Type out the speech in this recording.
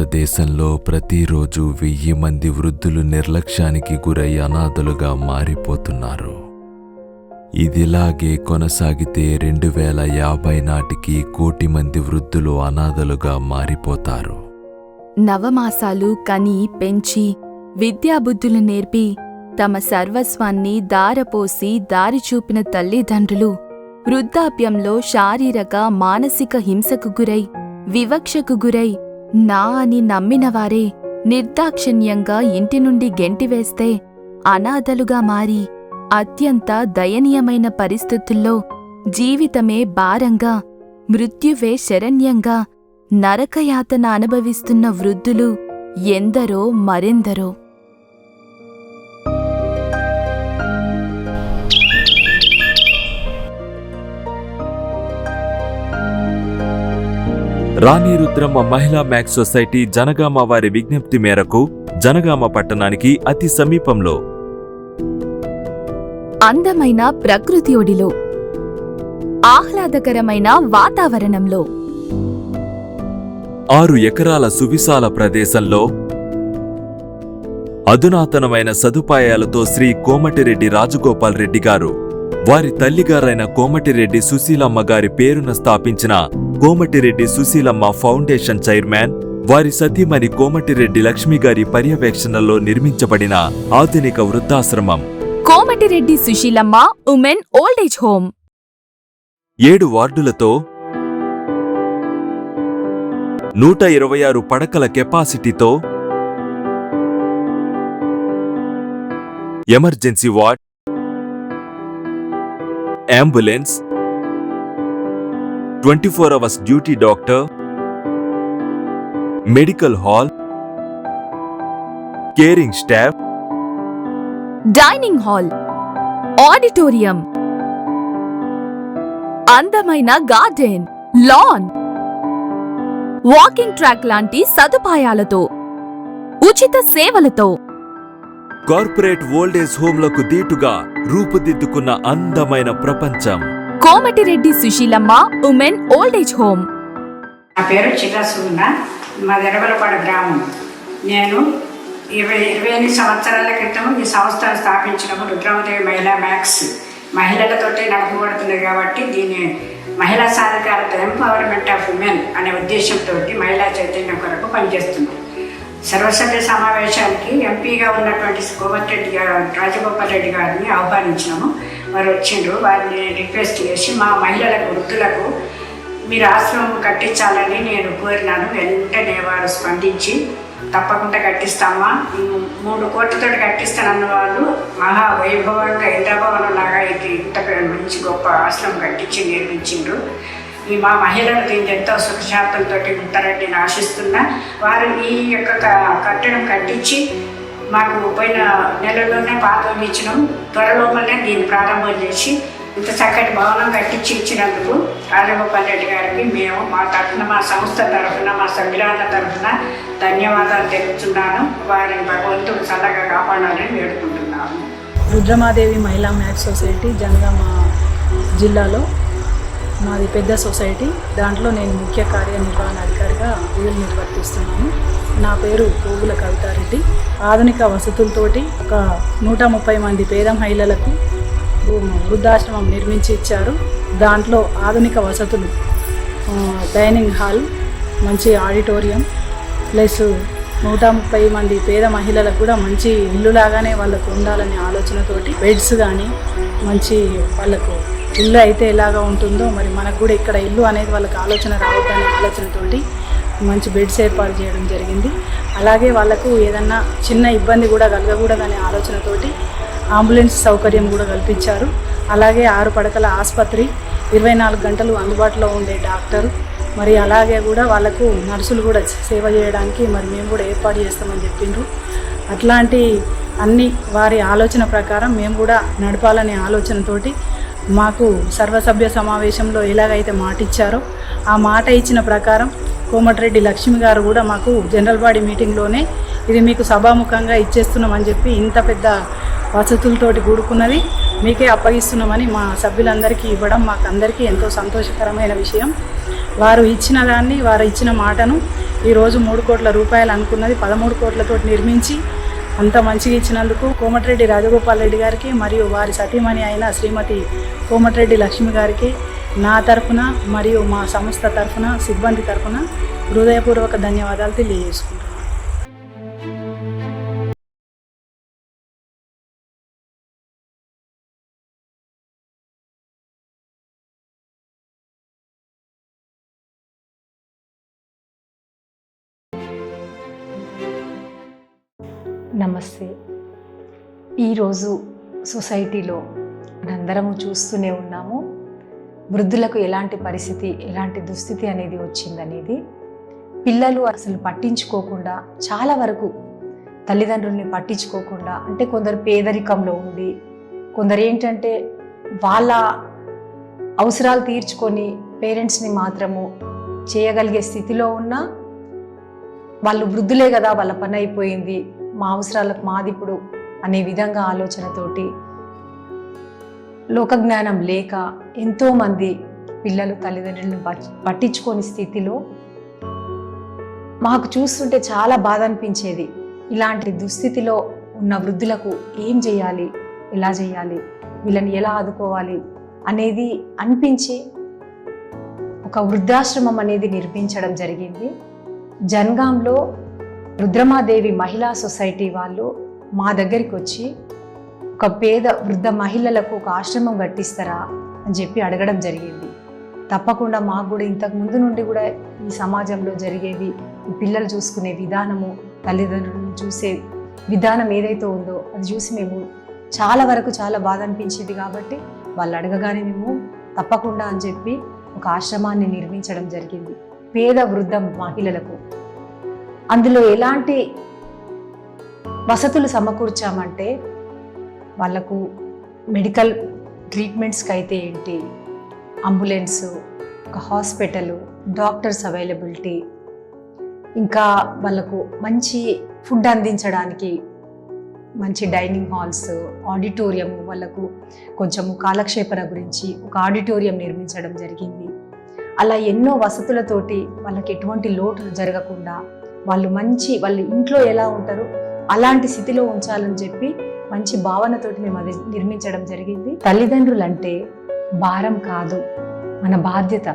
భారతదేశంలో ప్రతిరోజు 1000 మంది వృద్ధులు నిర్లక్ష్యానికి గురై అనాథలుగా మారిపోతున్నారు. ఇదిలాగే కొనసాగితే 2050 నాటికి 1 కోటి మంది వృద్ధులు అనాథలుగా మారిపోతారు. నవమాసాలు కని పెంచి విద్యాబుద్ధులు నేర్పి తమ సర్వస్వాన్ని దారపోసి దారి చూపిన తల్లిదండ్రులు వృద్ధాప్యంలో శారీరక మానసిక హింసకు గురై వివక్షకు గురై నా అని నమ్మినవారే నిర్దాక్షిణ్యంగా ఇంటి నుండి గెంటివేస్తే అనాథలుగా మారి అత్యంత దయనీయమైన పరిస్థితుల్లో జీవితమే భారంగా మృత్యువే శరణ్యంగా నరకయాతన అనుభవిస్తున్న వృద్ధులు ఎందరో మరెందరో. రాణి రుద్రమ్మ మహిళా మ్యాక్స్ సొసైటీ జనగామ వారి విజ్ఞప్తి మేరకు జనగామ పట్టణానికి అతి సమీపంలో అందమైన ప్రకృతి ఒడిలో ఆహ్లాదకరమైన వాతావరణంలో 6 ఎకరాల సువిశాల ప్రదేశంలో అధునాతనమైన సదుపాయాలతో శ్రీ కోమటిరెడ్డి రాజగోపాల్ రెడ్డి గారు వారి తల్లిగారైన కోమటిరెడ్డి సుశీలమ్మ గారి పేరున స్థాపించిన కోమటిరెడ్డి సుశీలమ్మ ఫౌండేషన్ చైర్మన్ వారి సతీమణి కోమటిరెడ్డి లక్ష్మి గారి పర్యవేక్షణలో నిర్మించబడిన ఆధునిక వృద్ధాశ్రమం Komatireddy Sushilamma women old age home 7 వార్డులతో 126 పడకల కెపాసిటీతో emergency ward, ambulance, 24 hours duty doctor, medical hall, caring staff, dining hall, auditorium, అందమైన గార్డెన్, లాన్, వాకింగ్ ట్రాక్ లాంటి సదుపాయాలతో ఉచిత సేవలతో కార్పొరేట్ ఓల్డేజ్ హోమ్లకు దీటుగా రూపుదిద్దుకున్న అందమైన ప్రపంచం Komatireddy Sushilamma women old age home. నా పేరు చిరాసున్న, మా దెరవలపాడు గ్రామం. నేను 28 సంవత్సరాల క్రితం ఈ సంస్థను స్థాపించడము రుద్రమదేవి మహిళా మ్యాక్స్ మహిళలతోటే నడపబడుతుంది కాబట్టి దీన్ని మహిళా సాధికారత ఎంపవర్మెంట్ ఆఫ్ ఉమెన్ అనే ఉద్దేశంతో మహిళా చైతన్యం కొరకు పనిచేస్తున్నాం. సర్వసభ్య సమావేశానికి ఎంపీగా ఉన్నటువంటి కోమటిరెడ్డి రాజగోపాల్ రెడ్డి గారిని ఆహ్వానించినాము. వారు వచ్చిండ్రు. వారిని రిక్వెస్ట్ చేసి మా మహిళలకు వృద్ధులకు మీరు ఆశ్రమం కట్టించాలని నేను కోరినాను. వెంటనే వారు స్పందించి తప్పకుండా కట్టిస్తామా, 3 కోట్లతో కట్టిస్తానన్న వాళ్ళు మహా వైభవంగా ఇంద్రభవనం లాగా ఇంత మంచి గొప్ప ఆశ్రమం కట్టించి నిర్మించిండ్రు. ఈ మా మహిళలు దీనికి ఎంతో సుఖశాంతంతో ఉంటారని నేను ఆశిస్తున్నా. వారు ఈ యొక్క కట్టడం కట్టించి మాకు పోయిన నెలలోనే పాదం ఇచ్చినాం. త్వరలోనే దీన్ని ప్రారంభం చేసి ఇంత చక్కటి భవనం కట్టించి ఇచ్చినందుకు రాజగోపాల్ రెడ్డి గారికి మేము మా తరఫున, మా సంస్థ తరఫున, మా సభ్యుల తరఫున ధన్యవాదాలు తెలుపుతున్నాను. వారిని భగవంతుడు చల్లగా కాపాడాలని వేడుకుంటున్నాను. రుద్రమాదేవి మహిళా మ్యాక్స్ సొసైటీ జనగామ జిల్లాలో మాది పెద్ద సొసైటీ. దాంట్లో నేను ముఖ్య కార్యనిర్వహణాధికారిగా విధులు నిర్వర్తిస్తున్నాను. నా పేరు పోగుల కవితారెడ్డి. ఆధునిక వసతులతోటి ఒక 130 మంది పేద మహిళలకు వృద్ధాశ్రమం నిర్మించి ఇచ్చారు. దాంట్లో ఆధునిక వసతులు, డైనింగ్ హాల్, మంచి ఆడిటోరియం, ప్లస్ 130 మంది పేద మహిళలకు కూడా మంచి ఇల్లులాగానే వాళ్ళకు ఉండాలనే ఆలోచనతోటి బెడ్స్ కానీ మంచి వాళ్ళకు ఇల్లు అయితే ఎలాగా ఉంటుందో మరి మనకు కూడా ఇక్కడ ఇల్లు అనేది వాళ్ళకి ఆలోచన రావద్దనే ఆలోచనతోటి మంచి బెడ్స్ ఏర్పాటు చేయడం జరిగింది. అలాగే వాళ్ళకు ఏదన్నా చిన్న ఇబ్బంది కూడా కలగకూడదనే ఆలోచనతోటి అంబులెన్స్ సౌకర్యం కూడా కల్పించారు. అలాగే 6 పడకల ఆసుపత్రి, 24 గంటలు అందుబాటులో ఉండే డాక్టరు, మరి అలాగే కూడా వాళ్ళకు నర్సులు కూడా సేవ చేయడానికి మరి మేము కూడా ఏర్పాటు చేస్తామని చెప్పిండ్రు. అట్లాంటి అన్ని వారి ఆలోచన ప్రకారం మేము కూడా నడపాలనే ఆలోచనతోటి మాకు సర్వసభ్య సమావేశంలో ఎలాగైతే మాట ఇచ్చారో ఆ మాట ఇచ్చిన ప్రకారం కోమటిరెడ్డి లక్ష్మి గారు కూడా మాకు జనరల్ బాడీ మీటింగ్లోనే ఇది మీకు సభాముఖంగా ఇచ్చేస్తున్నామని చెప్పి ఇంత పెద్ద వసతులతోటి కూడుకున్నది మీకే అప్పగిస్తున్నామని మా సభ్యులందరికీ ఇవ్వడం మాకు అందరికీ ఎంతో సంతోషకరమైన విషయం. వారు ఇచ్చిన దాన్ని, వారు ఇచ్చిన మాటను ఈరోజు 3 కోట్ల రూపాయలు అనుకున్నది 13 కోట్లతో నిర్మించి అంత మంచిగా ఇచ్చినందుకు కోమటిరెడ్డి రాజగోపాల్ రెడ్డి గారికి మరియు వారి సతీమణి అయిన శ్రీమతి కోమటిరెడ్డి లక్ష్మి గారికి నా తరఫున మరియు మా సంస్థ తరఫున, సిబ్బంది తరఫున హృదయపూర్వక ధన్యవాదాలు తెలియజేసుకుంటున్నాను. నమస్తే. ఈరోజు సొసైటీలో మనందరము చూస్తూనే ఉన్నాము, వృద్ధులకు ఎలాంటి పరిస్థితి, ఎలాంటి దుస్థితి అనేది వచ్చిందనేది. పిల్లలు అసలు పట్టించుకోకుండా, చాలా వరకు తల్లిదండ్రుల్ని పట్టించుకోకుండా, అంటే కొందరు పేదరికంలో ఉండి, కొందరు ఏంటంటే వాళ్ళ అవసరాలు తీర్చుకొని పేరెంట్స్ని మాత్రము చేయగలిగే స్థితిలో ఉన్న వాళ్ళు వృద్ధులే కదా, వాళ్ళ పని అయిపోయింది, మా అవసరాలకు మాది ఇప్పుడు అనే విధంగా ఆలోచనతోటి, లోకజ్ఞానం లేక ఎంతోమంది పిల్లలు తల్లిదండ్రులను పట్టించుకోని స్థితిలో మాకు చూస్తుంటే చాలా బాధ అనిపించేది. ఇలాంటి దుస్థితిలో ఉన్న వృద్ధులకు ఏం చేయాలి, ఎలా చేయాలి, వీళ్ళని ఎలా ఆదుకోవాలి అనేది అనిపించి ఒక వృద్ధాశ్రమం అనేది నిర్మించడం జరిగింది. జనగాంలో రుద్రమాదేవి మహిళా సొసైటీ వాళ్ళు మా దగ్గరికి వచ్చి ఒక పేద వృద్ధ మహిళలకు ఒక ఆశ్రమం కట్టిస్తారా అని చెప్పి అడగడం జరిగింది. తప్పకుండా మాకు కూడా ఇంతకు ముందు నుండి కూడా ఈ సమాజంలో జరిగేది, ఈ పిల్లలు చూసుకునే విధానము, తల్లిదండ్రులను చూసే విధానం ఏదైతే ఉందో అది చూసి మేము చాలా వరకు చాలా బాధ అనిపించేది. కాబట్టి వాళ్ళు అడగగానే మేము తప్పకుండా అని చెప్పి ఒక ఆశ్రమాన్ని నిర్మించడం జరిగింది పేద వృద్ధ మహిళలకు. అందులో ఎలాంటి వసతులు సమకూర్చామంటే, వాళ్ళకు మెడికల్ ట్రీట్మెంట్స్కి అయితే ఏంటి, అంబులెన్సు, ఒక హాస్పిటలు, డాక్టర్స్ అవైలబిలిటీ, ఇంకా వాళ్ళకు మంచి ఫుడ్ అందించడానికి మంచి డైనింగ్ హాల్స్, ఆడిటోరియం, వాళ్ళకు కొంచెము కాలక్షేపణ గురించి ఒక ఆడిటోరియం నిర్మించడం జరిగింది. అలా ఎన్నో వసతులతోటి వాళ్ళకి ఎటువంటి లోటు జరగకుండా, వాళ్ళు ఇంట్లో ఎలా ఉంటారో అలాంటి స్థితిలో ఉంచాలని చెప్పి మంచి భావనతోటి మేము అది నిర్మించడం జరిగింది. తల్లిదండ్రులు అంటే భారం కాదు, మన బాధ్యత.